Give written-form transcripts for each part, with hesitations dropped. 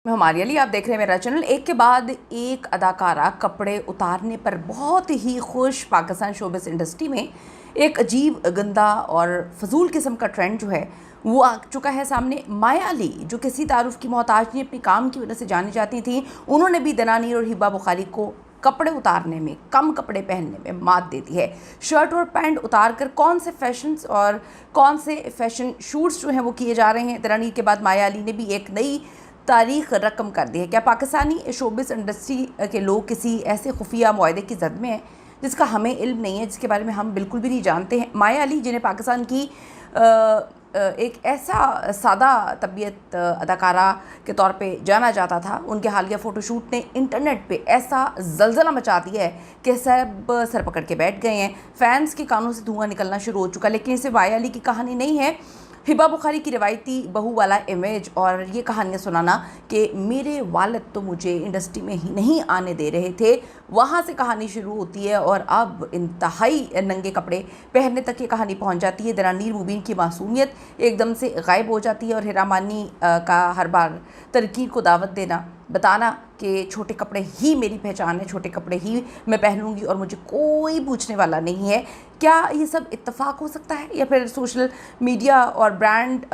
हमारे लिए आप देख रहे हैं मेरा चैनल। एक के बाद एक अदाकारा कपड़े उतारने पर बहुत ही खुश। पाकिस्तान शोबिस इंडस्ट्री में एक अजीब गंदा और फजूल किस्म का ट्रेंड जो है वो आ चुका है सामने। माया अली जो किसी तारुफ की मोहताज नहीं, अपनी काम की वजह से जानी जाती थी, उन्होंने भी दनानीर और हिबा बुखारी को कपड़े उतारने में, कम कपड़े पहनने में मात दे दी है। शर्ट और पैंट उतार कर कौन से फैशंस और कौन से फैशन शूट्स जो हैं वो किए जा रहे हैं। दनानीर के बाद माया अली ने भी एक नई तारीख रकम कर दी है। क्या पाकिस्तानी शोबिस इंडस्ट्री के लोग किसी ऐसे खुफिया मुआहदे की जद में हैं जिसका हमें इल्म नहीं है, जिसके बारे में हम बिल्कुल भी नहीं जानते हैं। माया अली जिन्हें पाकिस्तान की एक ऐसा सादा तबीयत अदाकारा के तौर पे जाना जाता था, उनके हालिया फ़ोटोशूट ने इंटरनेट पे ऐसा जलजला मचा दिया है कि सब सर पकड़ के बैठ गए हैं। फैंस के कानों से धुआं निकलना शुरू हो चुका। लेकिन इसे माया अली की कहानी नहीं है, हिबा बुखारी की रिवायती बहू वाला इमेज और ये कहानियाँ सुनाना कि मेरे वालिद तो मुझे इंडस्ट्री में ही नहीं आने दे रहे थे, वहाँ से कहानी शुरू होती है और अब इंतहाई नंगे कपड़े पहनने तक ये कहानी पहुँच जाती है। दनानीर मुबीन की मासूमियत एकदम से गायब हो जाती है और हिरा मानी का हर बार तरकीब को दावत देना, बताना कि छोटे कपड़े ही मेरी पहचान है, छोटे कपड़े ही मैं पहनूंगी और मुझे कोई पूछने वाला नहीं है। क्या ये सब इत्तेफाक हो सकता है या फिर सोशल मीडिया और ब्रांड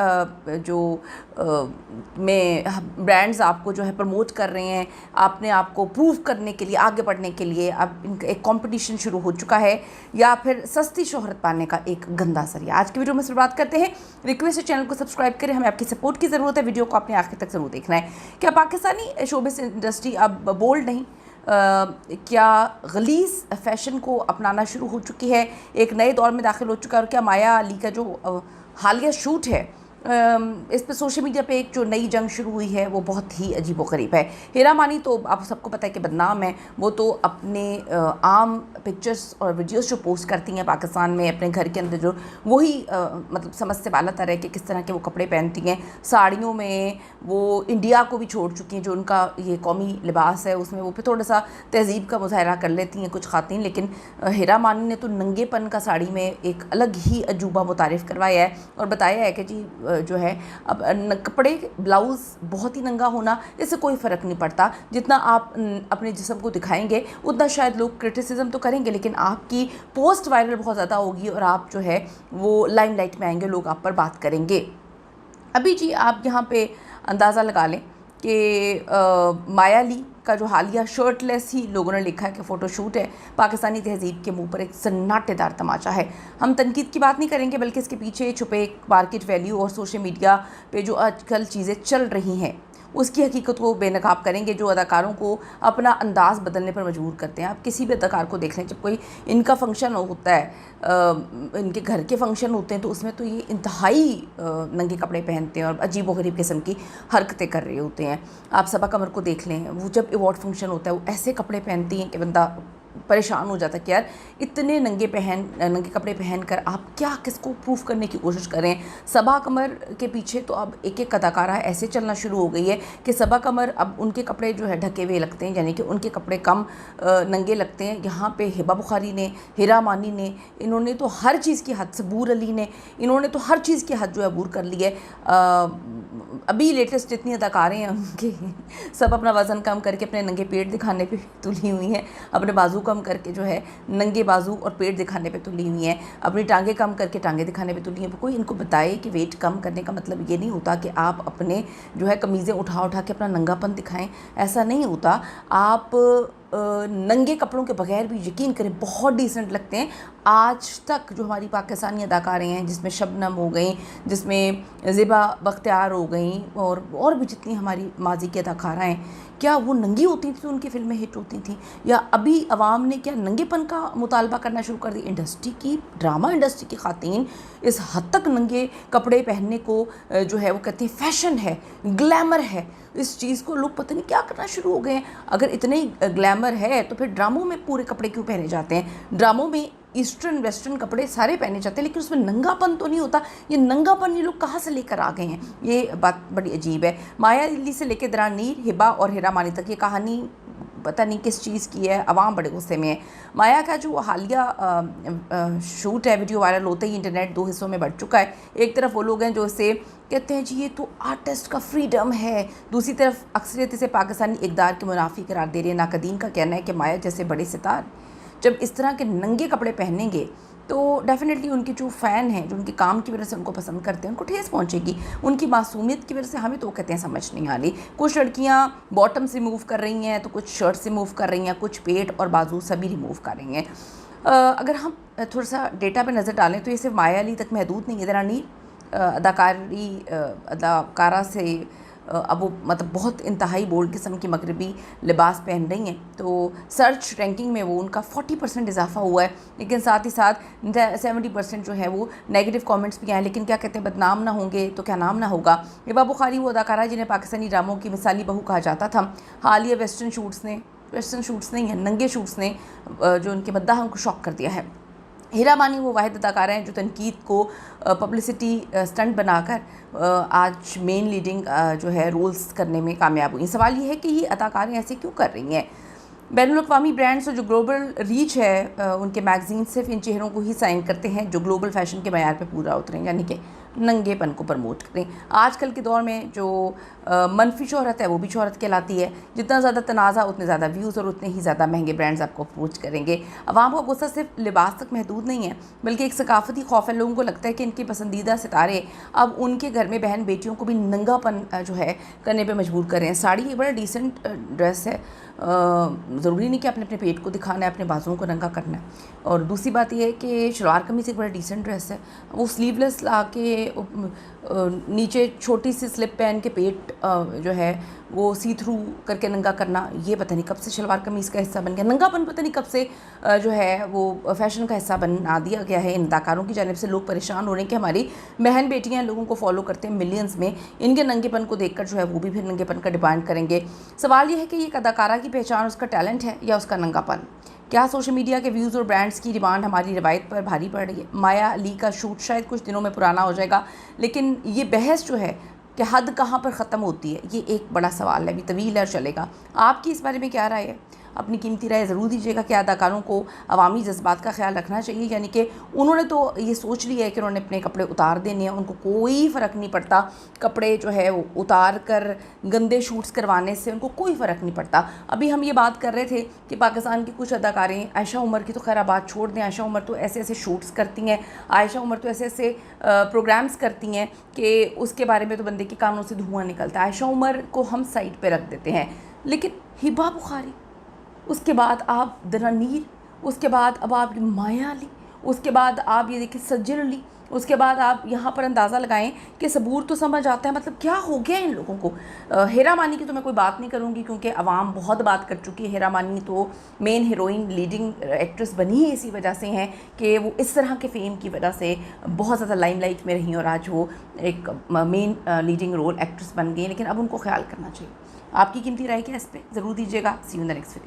में ब्रांड्स आपको जो है प्रमोट कर रहे हैं, आपने आपको प्रूव करने के लिए, आगे बढ़ने के लिए अब इनका एक कंपटीशन शुरू हो चुका है, या फिर सस्ती शोहरत पाने का एक गंदा जरिया। आज की वीडियो में इस पर बात करते हैं। रिक्वेस्ट है चैनल को सब्सक्राइब करें, हमें आपकी सपोर्ट की ज़रूरत है। वीडियो को अपने आखिर तक ज़रूर देखना है। क्या पाकिस्तानी शोबिस इंडस्ट्री अब बोल्ड नहीं, क्या गलीज़ फ़ैशन को अपनाना शुरू हो चुकी है, एक नए दौर में दाखिल हो चुका है? और क्या माया अली का जो हालिया शूट है, इस पर सोशल मीडिया पे एक जो नई जंग शुरू हुई है वो बहुत ही अजीब व गरीब है। हिरा मानी तो आप सबको पता है कि बदनाम है, वो तो अपने आम पिक्चर्स और वीडियोस जो पोस्ट करती हैं पाकिस्तान में अपने घर के अंदर, जो वही मतलब समझ से बाला तर है कि किस तरह के वो कपड़े पहनती हैं। साड़ियों में वो इंडिया को भी छोड़ चुकी हैं, जो उनका ये कौमी लिबास है उसमें वो फिर थोड़ा सा तहज़ीब का मुजाहरा कर लेती हैं कुछ ख़ातिन। लेकिन हिरा मानी ने तो नंगेपन का साड़ी में एक अलग ही अजूबा मुतारिफ़ करवाया है और बताया है कि जी जो है अब कपड़े, ब्लाउज़ बहुत ही नंगा होना, इससे कोई फ़र्क नहीं पड़ता। जितना आप अपने जिस्म को दिखाएंगे उतना शायद लोग क्रिटिसिज्म तो करेंगे, लेकिन आपकी पोस्ट वायरल बहुत ज़्यादा होगी और आप जो है वो लाइमलाइट में आएंगे, लोग आप पर बात करेंगे। अभी जी आप यहाँ पे अंदाज़ा लगा लें कि माया अली का जो हालिया शर्टलेस ही लोगों ने लिखा है कि फ़ोटोशूट है, पाकिस्तानी तहज़ीब के मुंह पर एक सन्नाटेदार तमाचा है। हम तनकीद की बात नहीं करेंगे, बल्कि इसके पीछे छुपे मार्केट वैल्यू और सोशल मीडिया पे जो आजकल चीज़ें चल रही हैं उसकी हकीकत को बेनकाब करेंगे, जो अदाकारों को अपना अंदाज़ बदलने पर मजबूर करते हैं। आप किसी भी अदाकार को देख लें, जब कोई इनका फंक्शन होता है, इनके घर के फंक्शन होते हैं, तो उसमें तो ये इंतहाई नंगे कपड़े पहनते हैं और अजीब व गरीब किस्म की हरकतें कर रहे होते हैं। आप सबा कमर को देख लें, वो जब अवार्ड फंक्शन होता है वो ऐसे कपड़े पहनती हैं कि बंदा परेशान हो जाता है कि यार इतने नंगे कपड़े पहनकर आप क्या किसको प्रूफ करने की कोशिश करें। सबा कमर के पीछे तो अब एक एक अदाकारा ऐसे चलना शुरू हो गई है कि सबा कमर अब उनके कपड़े जो है ढके हुए लगते हैं, यानी कि उनके कपड़े कम नंगे लगते हैं। यहाँ पे हिबा बुखारी ने, हिरा मानी ने, इन्होंने तो हर चीज़ की हद, सबूर अली ने, इन्होंने तो हर चीज़ की हद जो है अबूर कर ली है। अभी लेटेस्ट जितनी अदाकारें हैं उनके सब अपना वज़न कम करके अपने नंगे पेट दिखाने पे तुली हुई हैं, अपने बाजू कम करके जो है नंगे बाजू और पेट दिखाने पे तुली हुई हैं, अपनी टांगें कम करके टांगें दिखाने पे तुली हैं। कोई इनको बताए कि वेट कम करने का मतलब ये नहीं होता कि आप अपने जो है कमीज़ें उठा के अपना नंगापन दिखाएं, ऐसा नहीं होता। आप नंगे कपड़ों के बगैर भी यकीन करें बहुत डिसेंट लगते हैं। आज तक जो हमारी पाकिस्तानी अदाकारें हैं, जिसमें शबनम हो गई, जिसमें ज़िबा बख्तियार हो गई और भी जितनी हमारी माजी की अदाकारा हैं, क्या वो नंगी होती थी तो उनकी फिल्में हिट होती थी? या अभी अवाम ने क्या नंगेपन का मुतालबा करना शुरू कर दी? इंडस्ट्री की, ड्रामा इंडस्ट्री की ख़ातीन इस हद तक नंगे कपड़े पहनने को जो है वो कहती हैं फ़ैशन है, ग्लैमर है। इस चीज़ को लोग पता नहीं क्या करना शुरू हो गए हैं। अगर इतने ही ग्लैमर है तो फिर ड्रामों में पूरे कपड़े क्यों पहने जाते हैं? ड्रामों में ईस्टर्न वेस्टर्न कपड़े सारे पहने जाते हैं, लेकिन उसमें नंगापन तो नहीं होता। ये नंगापन ये लोग कहाँ से लेकर आ गए हैं? ये बात बड़ी अजीब है। माया अली से लेकर दनानीर, हिबा और हिरा मानी तक ये कहानी پتہ نہیں کس چیز کی ہے، عوام بڑے غصے میں ہے۔ مایا کا جو حالیہ شوٹ ہے، ویڈیو وائرل ہوتے ہی انٹرنیٹ دو حصوں میں بٹ چکا ہے۔ ایک طرف وہ لوگ ہیں جو اسے کہتے ہیں جی یہ تو آرٹسٹ کا فریڈم ہے، دوسری طرف اکثریت اسے پاکستانی اقدار کے منافی قرار دے رہے ہیں۔ ناقدین کا کہنا ہے کہ مایا جیسے بڑے ستار جب اس طرح کے ننگے کپڑے پہنیں گے تو ڈیفینیٹلی ان کے جو فین ہیں، جو ان کے کام کی وجہ سے ان کو پسند کرتے ہیں، ان کو ٹھیس پہنچے گی۔ ان کی معصومیت کی وجہ سے ہمیں تو کہتے ہیں سمجھ نہیں آ رہی۔ کچھ لڑکیاں باٹم سے موو کر رہی ہیں تو کچھ شرٹ سے موو کر رہی ہیں، کچھ پیٹ اور بازو سبھی ریموو کر رہی ہیں۔ اگر ہم تھوڑا سا ڈیٹا پہ نظر ڈالیں تو یہ صرف مایا علی تک محدود نہیں ہے۔ دراں اداکارہ سے اب وہ مطلب بہت انتہائی بولڈ قسم کی مغربی لباس پہن رہی ہیں، تو سرچ رینکنگ میں وہ ان کا 40% اضافہ ہوا ہے، لیکن ساتھ ہی ساتھ 70% جو ہے وہ نیگیٹو کامنٹس بھی آئے۔ لیکن کیا کہتے ہیں بدنام نہ ہوں گے تو کیا نام نہ ہوگا۔ ہبا بخاری وہ اداکارہ جنہیں پاکستانی ڈراموں کی مثالی بہو کہا جاتا تھا، حالیہ ویسٹرن شوٹس نہیں ہیں، ننگے شوٹس نے جو ان کے مداحوں کو شوق کر دیا ہے۔ ہیرا مانی وہ واحد اداکارہ ہیں جو تنقید کو پبلسٹی سٹنٹ بنا کر آج مین لیڈنگ جو ہے رولز کرنے میں کامیاب ہوئی۔ سوال یہ ہے کہ یہ اداکاریں ایسے کیوں کر رہی ہیں؟ بین الاقوامی برانڈز اور جو گلوبل ریچ ہے ان کے میگزین صرف ان چہروں کو ہی سائن کرتے ہیں جو گلوبل فیشن کے معیار پہ پورا اتریں، یعنی کہ ننگے پن کو پروموٹ کریں۔ آج کل کے دور میں جو منفی شہرت ہے وہ بھی شہرت کہلاتی ہے۔ جتنا زیادہ تنازع اتنے زیادہ ویوز اور اتنے ہی زیادہ مہنگے برانڈز آپ کو اپروچ کریں گے۔ عوام کا غصہ صرف لباس تک محدود نہیں ہے بلکہ ایک ثقافتی خوف ہے۔ لوگوں کو لگتا ہے کہ ان کے پسندیدہ ستارے اب ان کے گھر میں بہن بیٹیوں کو بھی ننگا پن جو ہے کرنے پہ مجبور کر رہے ہیں۔ ساڑی ایک بڑا ڈیسنٹ ڈریس ہے، ضروری نہیں کہ اپنے پیٹ کو دکھانا ہے، اپنے بازوؤں کو ننگا کرنا ہے۔ اور دوسری بات یہ ہے کہ شلوار قمیص ایک بڑا ڈیسنٹ ڈریس ہے، وہ سلیو لیس لا کے نیچے چھوٹی سی سلپ پہن کے پیٹ جو ہے وہ سی تھرو کر کے ننگا کرنا، یہ پتہ نہیں کب سے شلوار قمیص کا حصہ بن گیا۔ ننگا پن پتہ نہیں کب سے جو ہے وہ فیشن کا حصہ بنا دیا گیا ہے۔ ان اداکاروں کی جانب سے لوگ پریشان ہو رہے ہیں کہ ہماری بہن بیٹیاں لوگوں کو فالو کرتے ہیں ملینز میں، ان کے ننگے پن کو دیکھ کر جو ہے وہ بھی پھر ننگے پن کا ڈیمانڈ کریں گے۔ سوال یہ ہے کہ یہ ایک اداکارہ کی پہچان اس کا ٹیلنٹ ہے یا اس کا ننگا پن؟ کیا سوشل میڈیا کے ویوز اور برانڈز کی ڈیمانڈ ہماری روایت پر بھاری پڑ رہی ہے؟ مایا علی کا شوٹ شاید کچھ دنوں میں پرانا ہو جائے گا، لیکن یہ بحث جو ہے کہ حد کہاں پر ختم ہوتی ہے، یہ ایک بڑا سوال ہے، ابھی طویل ہے اور چلے گا۔ آپ کی اس بارے میں کیا رائے ہے؟ اپنی قیمتی رائے ضرور دیجیے گا کہ اداکاروں کو عوامی جذبات کا خیال رکھنا چاہیے، یعنی کہ انہوں نے تو یہ سوچ لیا ہے کہ انہوں نے اپنے کپڑے اتار دینے ہیں، ان کو کوئی فرق نہیں پڑتا کپڑے جو ہے وہ اتار کر گندے شوٹس کروانے سے، ان کو کوئی فرق نہیں پڑتا۔ ابھی ہم یہ بات کر رہے تھے کہ پاکستان کی کچھ اداکاریں، عائشہ عمر کی تو خیر بات چھوڑ دیں، عائشہ عمر تو ایسے ایسے شوٹس کرتی ہیں، عائشہ عمر تو ایسے ایسے پروگرامز کرتی ہیں کہ اس کے بارے میں تو بندے کے کانوں سے دھواں نکلتا ہے۔ عائشہ عمر کو ہم سائڈ پہ رکھ دیتے ہیں، لیکن ہبا بخاری، اس کے بعد آپ درانیر، اس کے بعد اب آپ مایا علی، اس کے بعد آپ یہ دیکھیں سجل علی، اس کے بعد آپ یہاں پر اندازہ لگائیں کہ صبور تو سمجھ آتا ہے، مطلب کیا ہو گیا ان لوگوں کو۔ ہیرا مانی کی تو میں کوئی بات نہیں کروں گی کیونکہ عوام بہت بات کر چکی ہے۔ ہیرا مانی تو مین ہیروئن لیڈنگ ایکٹریس بنی ہے اسی وجہ سے ہیں کہ وہ اس طرح کے فیم کی وجہ سے بہت زیادہ لائم لائٹ میں رہیں اور آج وہ ایک مین لیڈنگ رول ایکٹریس بن گئی، لیکن اب ان کو خیال کرنا چاہیے۔ آپ کی قیمتی رائے کیا اس پہ ضرور دیجیے گا۔ See you in the next video.